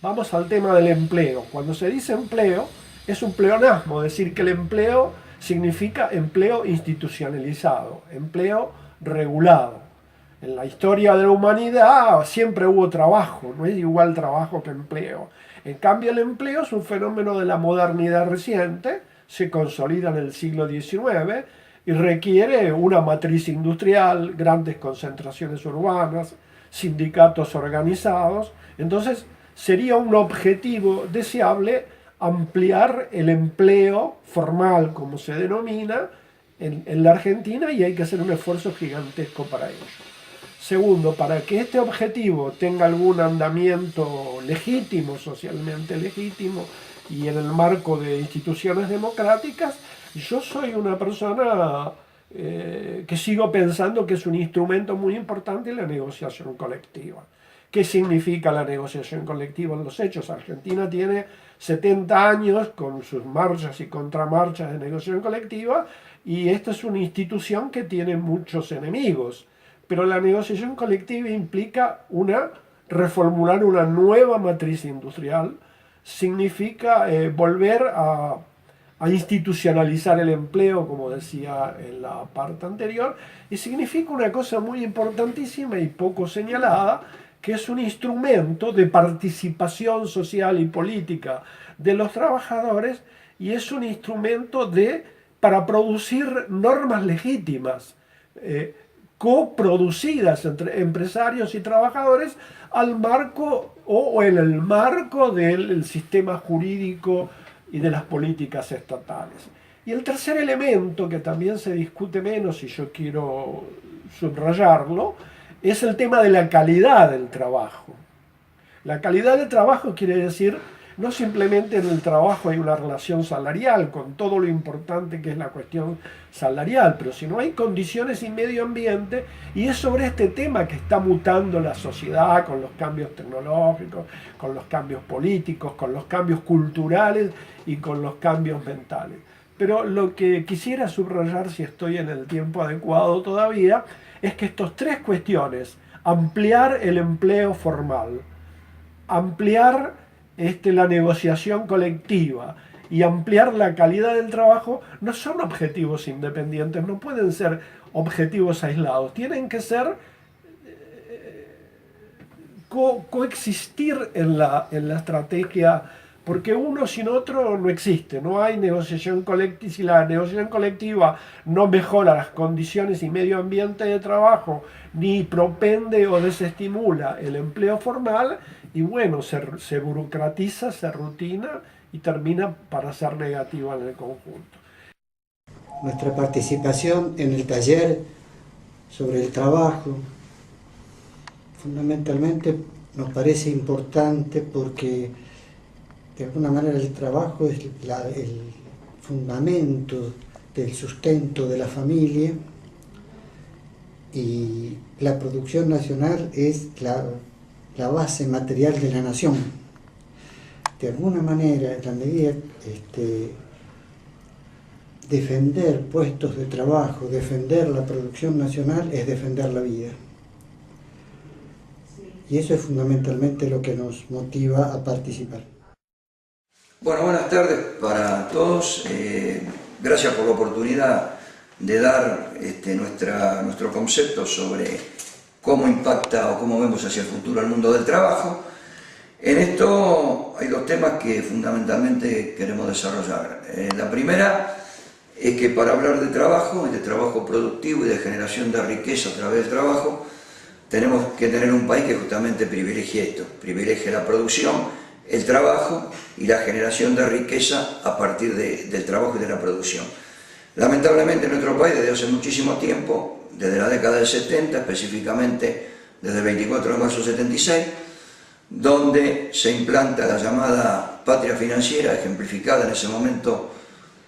Vamos al tema del empleo. Cuando se dice empleo, es un pleonasmo, decir que el empleo significa empleo institucionalizado, empleo regulado. En la historia de la humanidad siempre hubo trabajo, no es igual trabajo que empleo. En cambio, el empleo es un fenómeno de la modernidad reciente, se consolida en el siglo XIX y requiere una matriz industrial, grandes concentraciones urbanas, sindicatos organizados. Entonces, sería un objetivo deseable ampliar el empleo formal, como se denomina, en la Argentina, y hay que hacer un esfuerzo gigantesco para ello. Segundo, para que este objetivo tenga algún andamiento legítimo, socialmente legítimo, y en el marco de instituciones democráticas, yo soy una persona que sigo pensando que es un instrumento muy importante la negociación colectiva. ¿Qué significa la negociación colectiva en los hechos? Argentina tiene 70 años con sus marchas y contramarchas de negociación colectiva, y esta es una institución que tiene muchos enemigos. Pero la negociación colectiva implica reformular una nueva matriz industrial, significa volver a institucionalizar el empleo, como decía en la parte anterior, y significa una cosa muy importantísima y poco señalada, que es un instrumento de participación social y política de los trabajadores, y es un instrumento para producir normas legítimas, coproducidas entre empresarios y trabajadores al marco o en el marco del sistema jurídico y de las políticas estatales. Y el tercer elemento, que también se discute menos y yo quiero subrayarlo, es el tema de la calidad del trabajo. La calidad del trabajo quiere decir, no simplemente en el trabajo hay una relación salarial, con todo lo importante que es la cuestión salarial, pero si no hay condiciones y medio ambiente, y es sobre este tema que está mutando la sociedad con los cambios tecnológicos, con los cambios políticos, con los cambios culturales y con los cambios mentales. Pero lo que quisiera subrayar, si estoy en el tiempo adecuado todavía, es que estas tres cuestiones, ampliar el empleo formal, ampliar la negociación colectiva y ampliar la calidad del trabajo, no son objetivos independientes, no pueden ser objetivos aislados, tienen que ser coexistir en la estrategia, porque uno sin otro no existe, no hay negociación colectiva. Si la negociación colectiva no mejora las condiciones y medio ambiente de trabajo, ni propende o desestimula el empleo formal, y bueno, se burocratiza, se rutina y termina para ser negativa en el conjunto. Nuestra participación en el taller sobre el trabajo fundamentalmente nos parece importante porque de alguna manera el trabajo es el fundamento del sustento de la familia, y la producción nacional es la base material de la nación. De alguna manera, en la medida defender puestos de trabajo, defender la producción nacional es defender la vida. Y eso es fundamentalmente lo que nos motiva a participar. Bueno, buenas tardes para todos. Gracias por la oportunidad de dar nuestro concepto sobre cómo impacta o cómo vemos hacia el futuro el mundo del trabajo. En esto hay dos temas que fundamentalmente queremos desarrollar. La primera es que para hablar de trabajo productivo y de generación de riqueza a través del trabajo, tenemos que tener un país que justamente privilegie esto, privilegie la producción, el trabajo y la generación de riqueza a partir del trabajo y de la producción. Lamentablemente en nuestro país desde hace muchísimo tiempo, desde la década del 70, específicamente desde el 24 de marzo del 76, donde se implanta la llamada patria financiera, ejemplificada en ese momento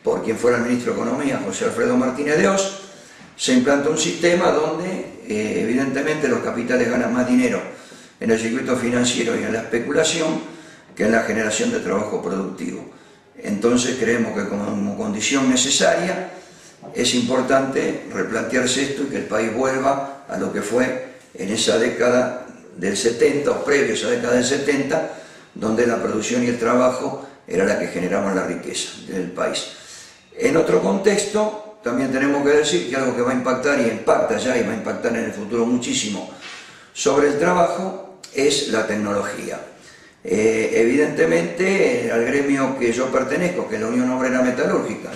por quien fuera el ministro de Economía, José Alfredo Martínez de Oz, se implanta un sistema donde evidentemente los capitales ganan más dinero en el circuito financiero y en la especulación que en la generación de trabajo productivo. Entonces creemos que como condición necesaria es importante replantearse esto y que el país vuelva a lo que fue en esa década del 70 o previo a esa década del 70, donde la producción y el trabajo era la que generaban la riqueza del país. En otro contexto, también tenemos que decir que algo que va a impactar y impacta ya y va a impactar en el futuro muchísimo sobre el trabajo es la tecnología. Evidentemente, al gremio que yo pertenezco, que es la Unión Obrera Metalúrgica,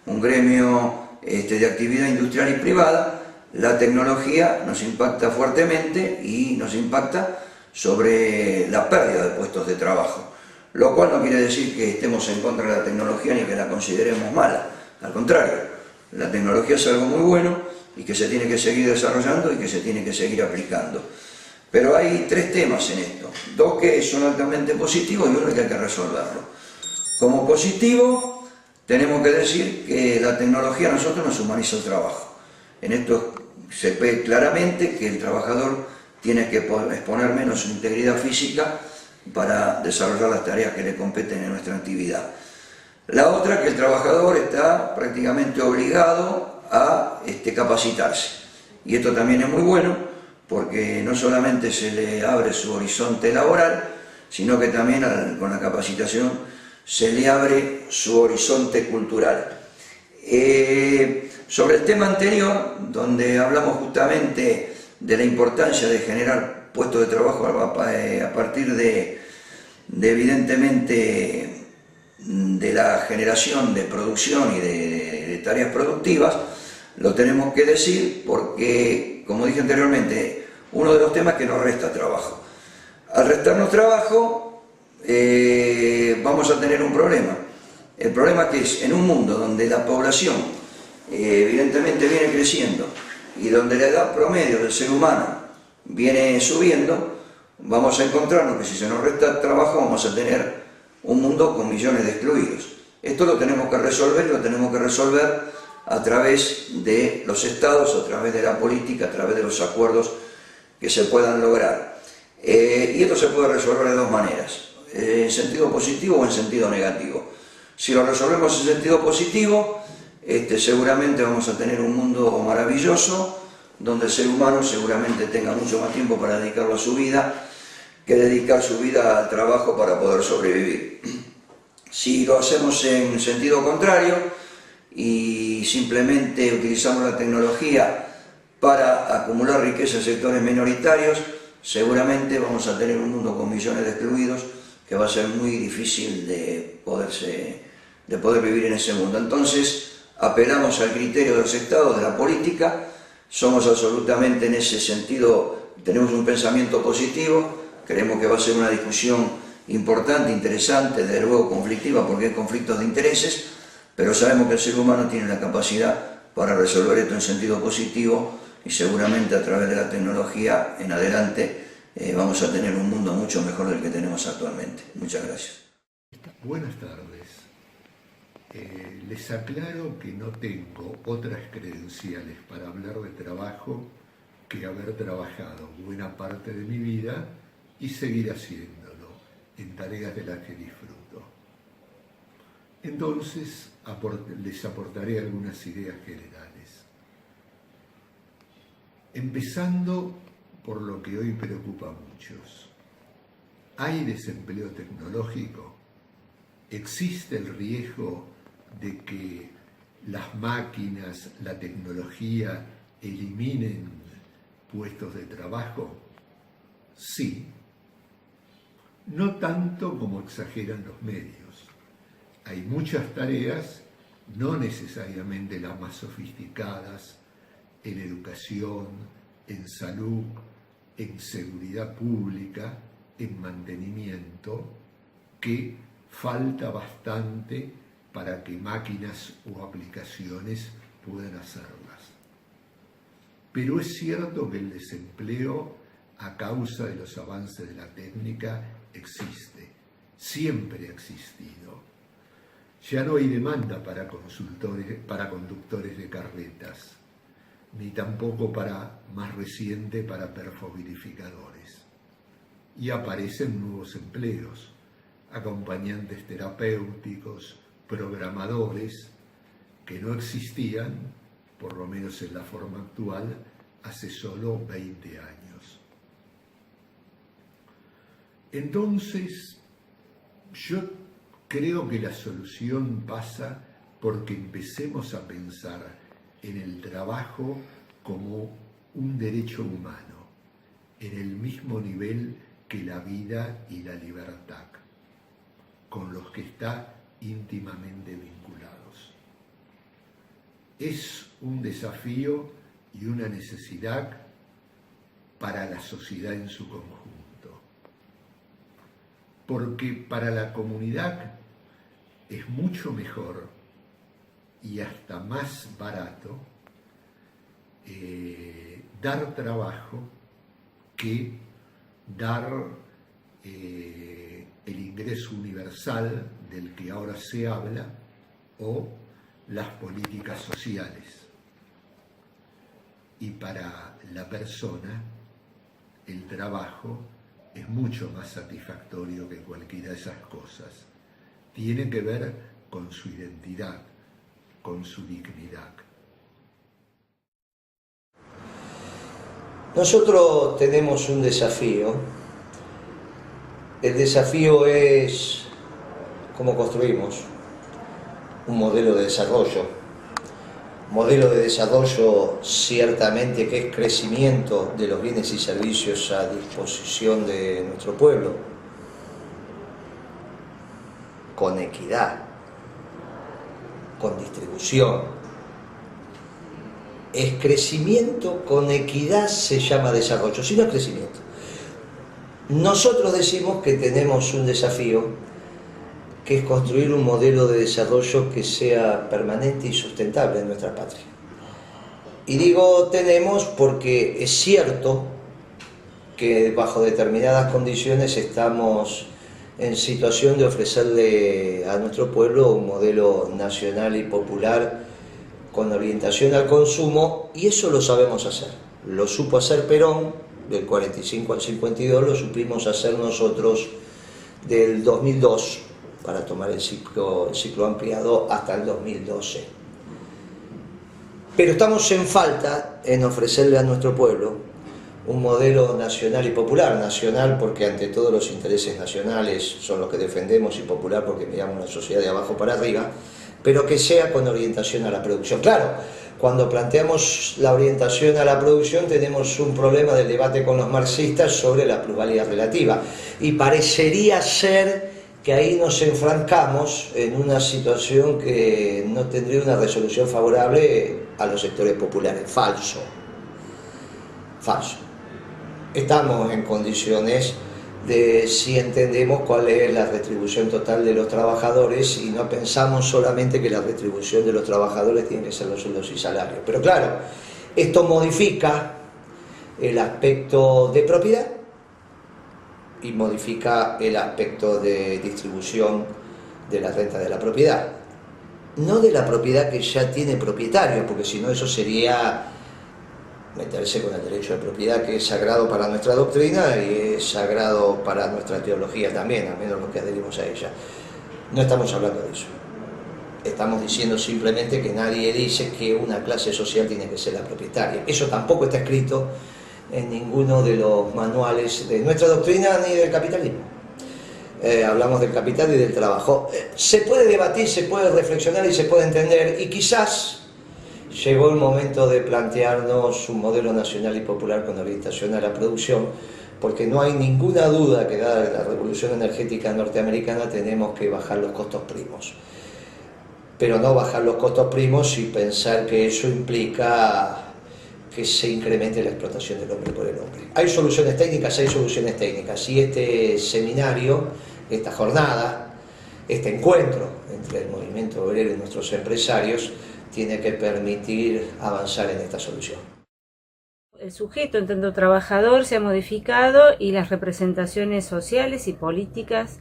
un gremio de actividad industrial y privada, la tecnología nos impacta fuertemente y nos impacta sobre la pérdida de puestos de trabajo, lo cual no quiere decir que estemos en contra de la tecnología ni que la consideremos mala, al contrario, la tecnología es algo muy bueno y que se tiene que seguir desarrollando y que se tiene que seguir aplicando. Pero hay tres temas en esto, dos que son altamente positivos y uno que hay que resolverlo. Como positivo, tenemos que decir que la tecnología a nosotros nos humaniza el trabajo. En esto se ve claramente que el trabajador tiene que exponer menos su integridad física para desarrollar las tareas que le competen en nuestra actividad. La otra, que el trabajador está prácticamente obligado a capacitarse. Y esto también es muy bueno porque no solamente se le abre su horizonte laboral, sino que también con la capacitación se le abre su horizonte cultural. Sobre el tema anterior, donde hablamos justamente de la importancia de generar puestos de trabajo a partir de evidentemente de la generación de producción y de tareas productivas, lo tenemos que decir porque, como dije anteriormente, uno de los temas que nos resta trabajo. Al restarnos trabajo, vamos a tener un problema. El problema que es, en un mundo donde la población evidentemente viene creciendo y donde la edad promedio del ser humano viene subiendo, vamos a encontrarnos que si se nos resta trabajo vamos a tener un mundo con millones de excluidos. Esto lo tenemos que resolver, a través de los estados, a través de la política, a través de los acuerdos que se puedan lograr. Y esto se puede resolver de dos maneras, en sentido positivo o en sentido negativo. Si lo resolvemos en sentido positivo, seguramente vamos a tener un mundo maravilloso, donde el ser humano seguramente tenga mucho más tiempo para dedicarlo a su vida, que dedicar su vida al trabajo para poder sobrevivir. Si lo hacemos en sentido contrario y simplemente utilizamos la tecnología para acumular riqueza en sectores minoritarios, seguramente vamos a tener un mundo con millones de excluidos que va a ser muy difícil de poder vivir en ese mundo. Entonces, apelamos al criterio de los estados, de la política, somos absolutamente en ese sentido, tenemos un pensamiento positivo, creemos que va a ser una discusión importante, interesante, desde luego conflictiva porque hay conflictos de intereses, pero sabemos que el ser humano tiene la capacidad para resolver esto en sentido positivo y seguramente a través de la tecnología en adelante vamos a tener un mundo mucho mejor del que tenemos actualmente. Muchas gracias. Buenas tardes. Les aclaro que no tengo otras credenciales para hablar de trabajo que haber trabajado buena parte de mi vida y seguir haciéndolo en tareas de las que disfruto. Entonces, les aportaré algunas ideas generales. Empezando por lo que hoy preocupa a muchos. ¿Hay desempleo tecnológico? ¿Existe el riesgo de que las máquinas, la tecnología eliminen puestos de trabajo? Sí. No tanto como exageran los medios. Hay muchas tareas, no necesariamente las más sofisticadas, en educación, en salud, en seguridad pública, en mantenimiento, que falta bastante para que máquinas o aplicaciones puedan hacerlas. Pero es cierto que el desempleo, a causa de los avances de la técnica, existe, siempre ha existido. Ya no hay demanda para conductores de carretas, ni tampoco más reciente, para perfoverificadores. Y aparecen nuevos empleos. acompañantes terapéuticos, programadores, que no existían, por lo menos en la forma actual, hace solo 20 años. Entonces, yo creo que la solución pasa porque empecemos a pensar en el trabajo como un derecho humano, en el mismo nivel que la vida y la libertad, con los que está íntimamente vinculados. Es un desafío y una necesidad para la sociedad en su conjunto, porque para la comunidad es mucho mejor y hasta más barato dar trabajo que dar el ingreso universal del que ahora se habla o las políticas sociales. Y para la persona el trabajo es mucho más satisfactorio que cualquiera de esas cosas. Tiene que ver con su identidad, con su dignidad. Nosotros tenemos un desafío. El desafío es cómo construimos un modelo de desarrollo. Modelo de desarrollo ciertamente que es crecimiento de los bienes y servicios a disposición de nuestro pueblo, con equidad, con distribución. Es crecimiento con equidad, se llama desarrollo, si no es crecimiento. Nosotros decimos que tenemos un desafío, que es construir un modelo de desarrollo que sea permanente y sustentable en nuestra patria. Y digo tenemos porque es cierto que bajo determinadas condiciones estamos en situación de ofrecerle a nuestro pueblo un modelo nacional y popular con orientación al consumo, y eso lo sabemos hacer. Lo supo hacer Perón del 45 al 52, lo supimos hacer nosotros del 2002, para tomar el ciclo ampliado hasta el 2012. Pero estamos en falta en ofrecerle a nuestro pueblo un modelo nacional y popular. Nacional porque ante todo los intereses nacionales son los que defendemos, y popular porque miramos una sociedad de abajo para arriba, pero que sea con orientación a la producción. Claro, cuando planteamos la orientación a la producción tenemos un problema del debate con los marxistas sobre la plusvalía relativa, y parecería ser que ahí nos enfrancamos en una situación que no tendría una resolución favorable a los sectores populares. Falso. Falso. Estamos en condiciones de, si entendemos cuál es la retribución total de los trabajadores, y no pensamos solamente que la retribución de los trabajadores tiene que ser los sueldos y salarios. Pero claro, esto modifica el aspecto de propiedad y modifica el aspecto de distribución de la renta de la propiedad. No de la propiedad que ya tiene propietario, porque si no eso sería meterse con el derecho de propiedad, que es sagrado para nuestra doctrina y es sagrado para nuestra teología también, al menos los que adherimos a ella. No estamos hablando de eso. Estamos diciendo simplemente que nadie dice que una clase social tiene que ser la propietaria. Eso tampoco está escrito en ninguno de los manuales de nuestra doctrina ni del capitalismo. Hablamos del capital y del trabajo. Se puede debatir, se puede reflexionar y se puede entender, y quizás llegó el momento de plantearnos un modelo nacional y popular con orientación a la producción, porque no hay ninguna duda que dada la revolución energética norteamericana tenemos que bajar los costos primos. Pero no bajar los costos primos y pensar que eso implica que se incremente la explotación del hombre por el hombre. Hay soluciones técnicas, y este seminario, esta jornada, este encuentro entre el movimiento obrero y nuestros empresarios tiene que permitir avanzar en esta solución. El sujeto, en tanto trabajador, se ha modificado, y las representaciones sociales y políticas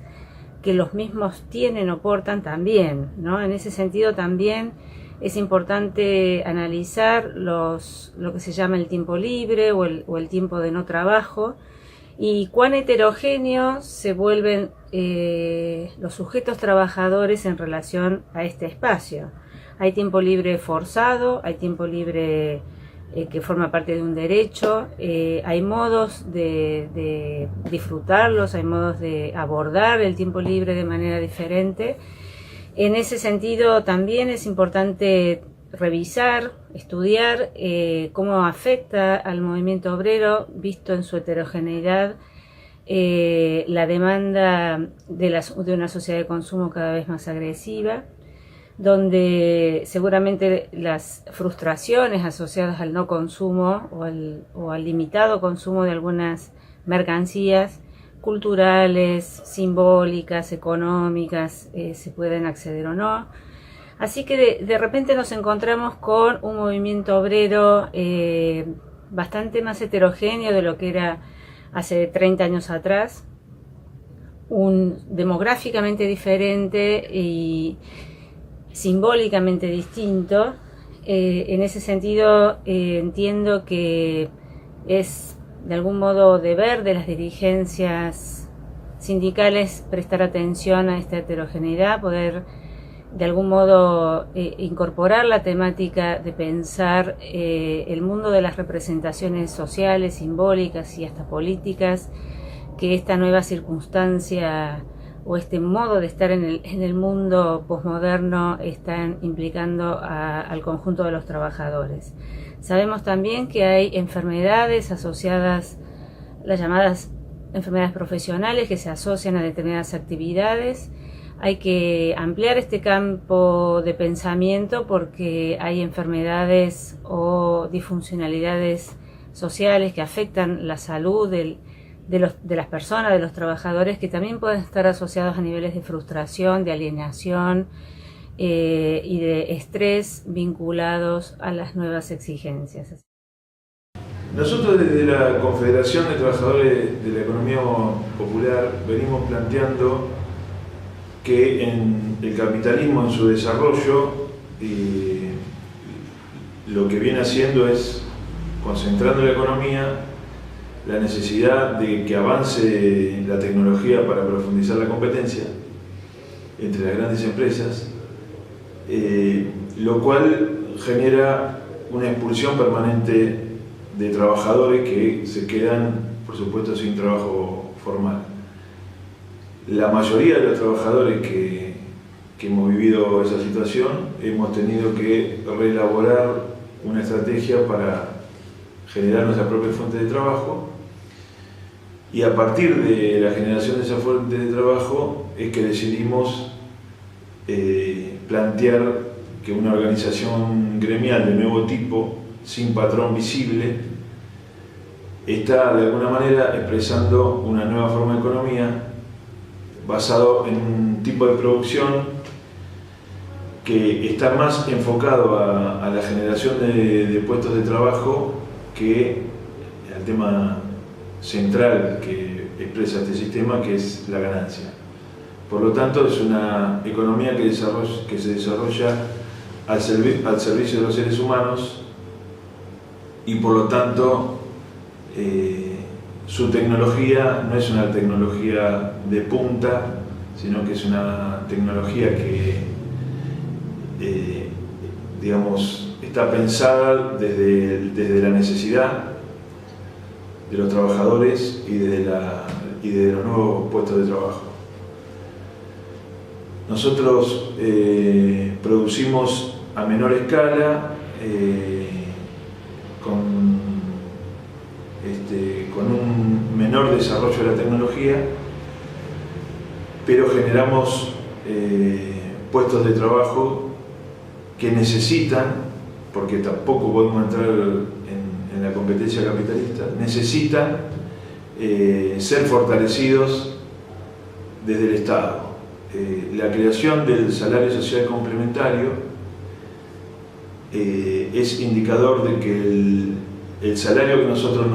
que los mismos tienen o portan también, ¿no? En ese sentido también es importante analizar lo que se llama el tiempo libre o el tiempo de no trabajo, y cuán heterogéneos se vuelven los sujetos trabajadores en relación a este espacio. Hay tiempo libre forzado, hay tiempo libre que forma parte de un derecho, hay modos de disfrutarlos, hay modos de abordar el tiempo libre de manera diferente. En ese sentido también es importante revisar, estudiar cómo afecta al movimiento obrero, visto en su heterogeneidad, la demanda de una sociedad de consumo cada vez más agresiva, donde seguramente las frustraciones asociadas al no consumo o al limitado consumo de algunas mercancías culturales, simbólicas, económicas, se pueden acceder o no. Así que de repente nos encontramos con un movimiento obrero bastante más heterogéneo de lo que era hace 30 años atrás, demográficamente diferente y simbólicamente distinto. En ese sentido entiendo que es de algún modo deber de las dirigencias sindicales prestar atención a esta heterogeneidad, poder de algún modo incorporar la temática de pensar el mundo de las representaciones sociales, simbólicas y hasta políticas que esta nueva circunstancia o este modo de estar en el mundo posmoderno están implicando al conjunto de los trabajadores. Sabemos también que hay enfermedades asociadas, las llamadas enfermedades profesionales, que se asocian a determinadas actividades. Hay que ampliar este campo de pensamiento porque hay enfermedades o disfuncionalidades sociales que afectan la salud de las personas, de los trabajadores, que también pueden estar asociados a niveles de frustración, de alienación y de estrés vinculados a las nuevas exigencias. Nosotros desde la Confederación de Trabajadores de la Economía Popular venimos planteando que en el capitalismo en su desarrollo lo que viene haciendo es, concentrando la economía, la necesidad de que avance la tecnología para profundizar la competencia entre las grandes empresas, lo cual genera una expulsión permanente de trabajadores que se quedan, por supuesto, sin trabajo formal. La mayoría de los trabajadores que hemos vivido esa situación hemos tenido que reelaborar una estrategia para generar nuestra propia fuente de trabajo, y a partir de la generación de esa fuente de trabajo es que decidimos plantear que una organización gremial de nuevo tipo, sin patrón visible, está de alguna manera expresando una nueva forma de economía basado en un tipo de producción que está más enfocado a la generación de puestos de trabajo que al tema central que expresa este sistema, que es la ganancia. Por lo tanto, es una economía que se desarrolla al servicio de los seres humanos y por lo tanto su tecnología no es una tecnología de punta, sino que es una tecnología que está pensada desde la necesidad de los trabajadores y de los nuevos puestos de trabajo. Nosotros producimos a menor escala, con un menor desarrollo de la tecnología, pero generamos puestos de trabajo que necesitan, porque tampoco podemos entrar en la competencia capitalista, necesitan ser fortalecidos desde el Estado. La creación del salario social complementario es indicador de que el salario que nosotros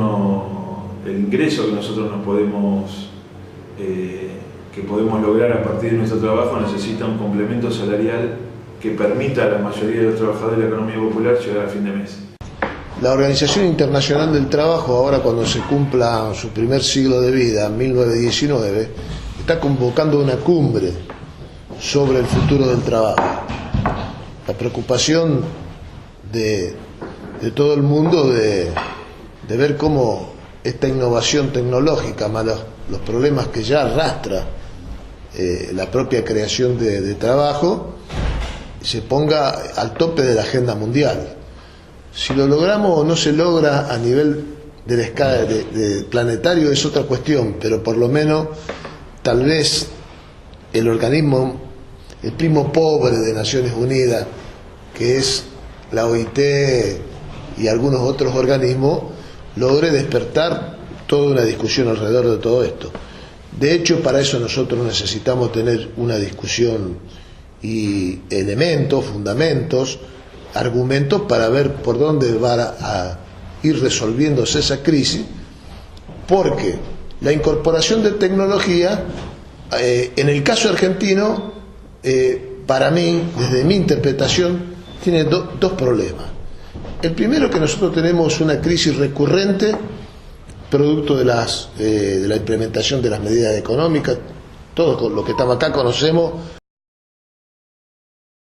el ingreso que nosotros que podemos lograr a partir de nuestro trabajo necesita un complemento salarial que permita a la mayoría de los trabajadores de la economía popular llegar a fin de mes. La Organización Internacional del Trabajo, ahora cuando se cumpla su primer siglo de vida, 1919, está convocando una cumbre sobre el futuro del trabajo. La preocupación de todo el mundo de ver cómo esta innovación tecnológica, más los problemas que ya arrastra la propia creación de trabajo, se ponga al tope de la agenda mundial. Si lo logramos o no se logra a nivel de la escala de planetario es otra cuestión, pero por lo menos tal vez el organismo, el primo pobre de Naciones Unidas, que es la OIT y algunos otros organismos, logre despertar toda una discusión alrededor de todo esto. De hecho, para eso nosotros necesitamos tener una discusión y elementos, fundamentos, argumentos para ver por dónde va a ir resolviéndose esa crisis, porque la incorporación de tecnología, en el caso argentino, para mí, desde mi interpretación, tiene dos problemas. El primero es que nosotros tenemos una crisis recurrente, producto de la implementación de las medidas económicas. Todos los que estamos acá conocemos